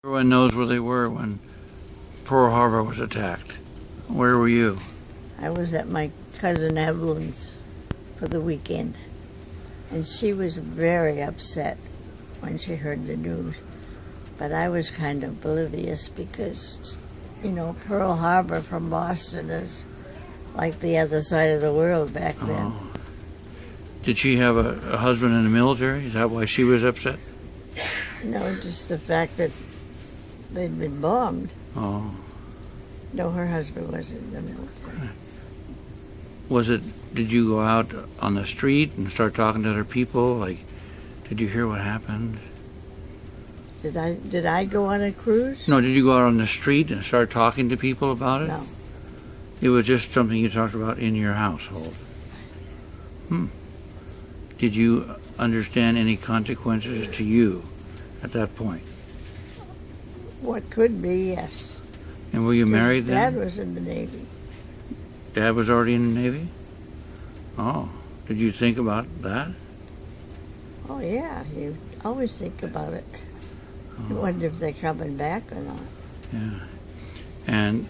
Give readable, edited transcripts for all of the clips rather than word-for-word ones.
Everyone knows where they were when Pearl Harbor was attacked. Where were you? I was at my cousin Evelyn's for the weekend, and she was very upset when she heard the news. But I was kind of oblivious because, Pearl Harbor from Boston is like the other side of the world back then. Oh. Did she have a husband in the military? Is that why she was upset? No, just the fact that they'd been bombed. Oh. No, her husband was in the military. Did you go out on the street and start talking to other people? Like, did you hear what happened? Did I go on a cruise? No, did you go out on the street and start talking to people about it? No. It was just something you talked about in your household. Did you understand any consequences to you at that point? What could be, yes. And were you married then? Dad was in the Navy. Dad was already in the Navy? Oh. Did you think about that? Oh, yeah. You always think about it. You wonder if they're coming back or not. Yeah. And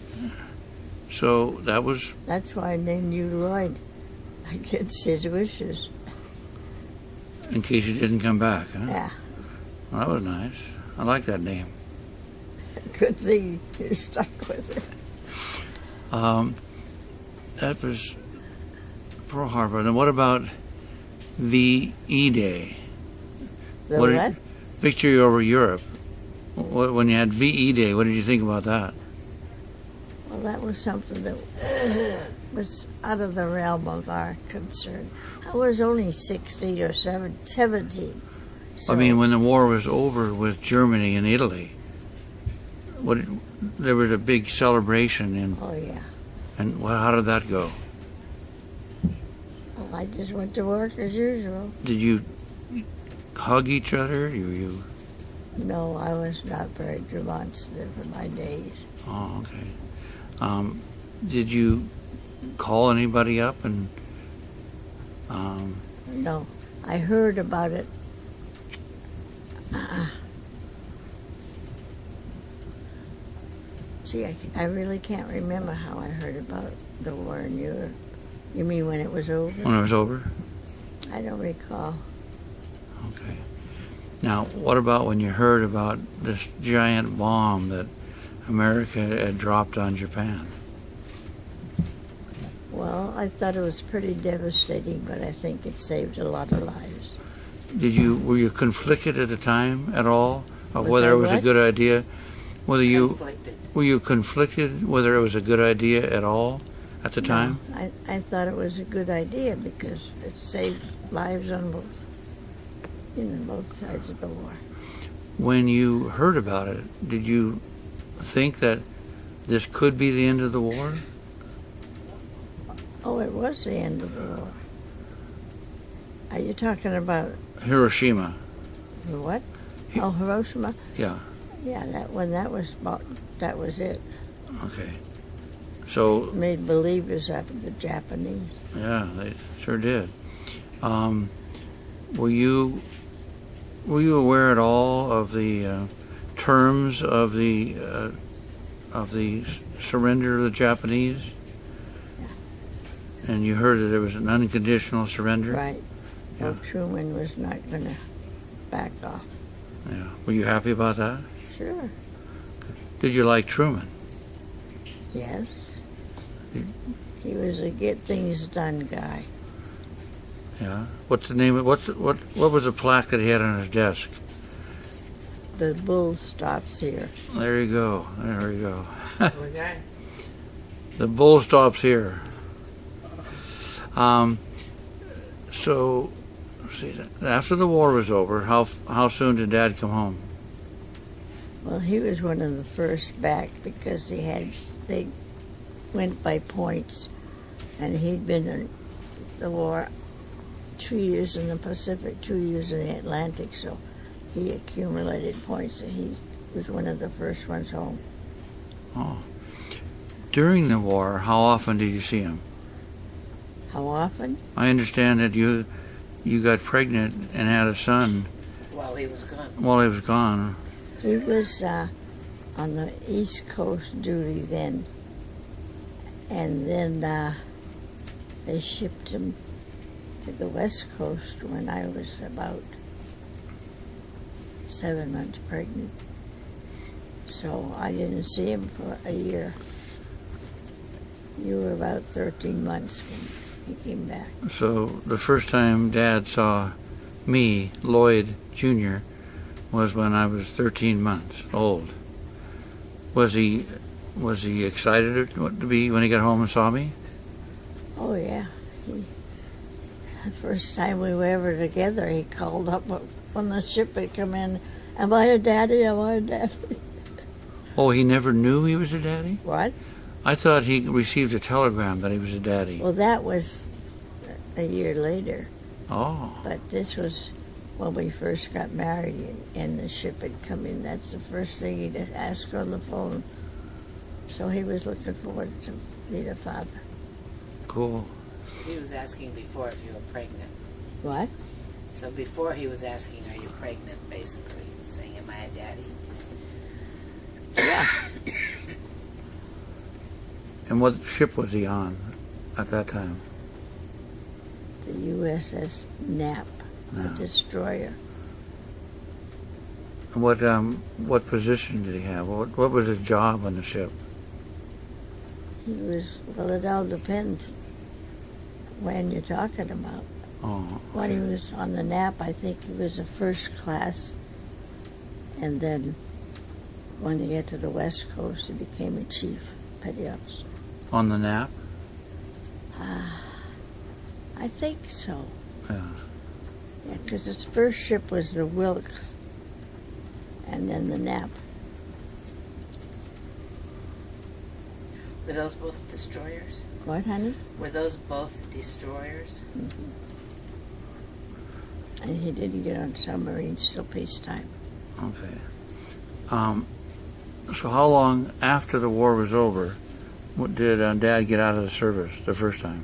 so That's why I named you Lloyd, against his wishes. In case you didn't come back, huh? Yeah. Well, that was nice. I like that name. Good thing you stuck with it. That was Pearl Harbor. Then what about VE Day? What? Victory over Europe. When you had VE Day, what did you think about that? Well, that was something that was out of the realm of our concern. I was only 16 or 17. So I mean, when the war was over with Germany and Italy, there was a big celebration. Oh, yeah. And how did that go? Well, I just went to work as usual. Did you hug each other? No, I was not very demonstrative in my days. Oh, okay. Did you call anybody up and? No, I heard about it. See, I really can't remember how I heard about the war in Europe. You mean when it was over? When it was over? I don't recall. Okay. Now, what about when you heard about this giant bomb that America had dropped on Japan? Well, I thought it was pretty devastating, but I think it saved a lot of lives. Were you conflicted at the time at all of Was whether I it was a what? good idea? Were you Conflicted. whether it was a good idea at all at the time? No, I thought it was a good idea because it saved lives on both sides of the war. When you heard about it, did you think that this could be the end of the war? Oh, it was the end of the war. Are you talking about Hiroshima. what? Oh, Hiroshima? Yeah. Yeah, that was it. Okay. So, Made believers out of the Japanese. yeah, they sure did. Were you aware at all of the terms of the surrender of the Japanese? Yeah. And you heard that there was an unconditional surrender? Right. Yeah. Well, Truman was not going to back off. Yeah. Were you happy about that? Sure. Did you like Truman? Yes. He was a get things done guy. Yeah. What's the name of what was the plaque that he had on his desk? The bull stops here. There you go. There you go. Okay. The bull stops here. So, see, after the war was over, how soon did Dad come home? Well, he was one of the first back because they went by points, and he'd been in the war 2 years in the Pacific, 2 years in the Atlantic, so he accumulated points, and he was one of the first ones home. Oh. During the war, how often did you see him? How often? I understand that you got pregnant and had a son While he was gone. while he was gone. He was on the East Coast duty then. And then they shipped him to the West Coast when I was about 7 months pregnant. So I didn't see him for a year. You were about 13 months when he came back. So the first time Dad saw me, Lloyd Jr., was when I was 13 months old. Was he excited to be when he got home and saw me? Oh yeah. The first time we were ever together, he called up when the ship had come in. Am I a daddy? Am I a daddy? Oh, he never knew he was a daddy? What? I thought he received a telegram that he was a daddy. Well, that was a year later. Oh, But this was when we first got married and the ship had come in. That's the first thing he'd ask on the phone. So he was looking forward to being a father. cool. He was asking before if you were pregnant. What? So before he was asking, are you pregnant, basically, saying, am I a daddy? Yeah. And what ship was he on at that time? The USS Knapp, No. a destroyer. And what position did he have? What was his job on the ship? He was, well, it all depends when you're talking about. Oh, When he was on the Knapp, I think he was a first class. And then when he got to the West Coast, he became a chief petty officer. on the Knapp? I think so. Yeah. Yeah, because his first ship was the Wilkes, and then the Knapp. Were those both destroyers? What, honey? Were those both destroyers? And he didn't get on submarines till peacetime. Okay. So how long after the war was over did Dad get out of the service the first time?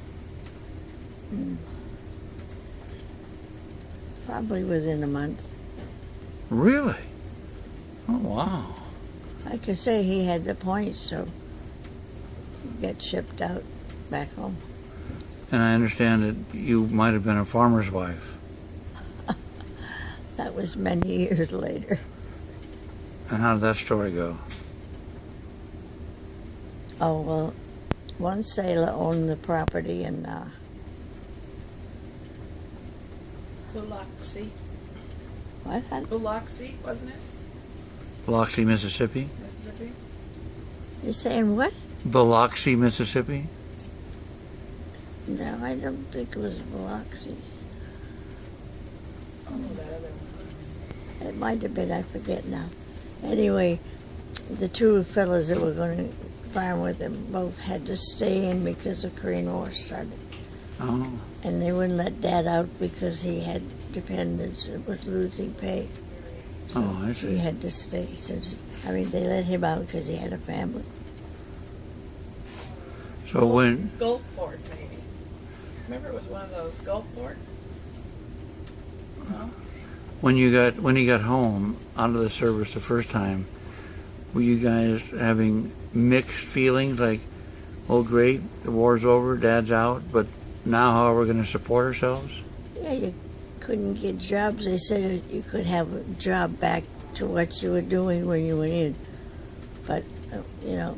Probably within a month. Really? Oh, wow. Like I say, he had the points, so he got shipped out back home. And I understand that you might have been a farmer's wife. That was many years later. And how did that story go? Oh, well, one sailor owned the property in Biloxi. what, honey? Biloxi, wasn't it? Biloxi, Mississippi? Mississippi? You're saying what? Biloxi, Mississippi? No, I don't think it was Biloxi. Oh, that other one. It might have been, I forget now. Anyway, the two fellas that were going to farm with him both had to stay in because the Korean War started. Oh, And they wouldn't let Dad out because he had dependents and was losing pay. So Oh, I he see. had to stay. They let him out because he had a family. so when, Gulfport, maybe. Remember it was one of those, Gulfport? No? when he got home out of the service the first time, were you guys having mixed feelings like, oh great, the war's over, Dad's out, but now how are we going to support ourselves? Yeah, you couldn't get jobs. They said you could have a job back to what you were doing when you went in. But, you know,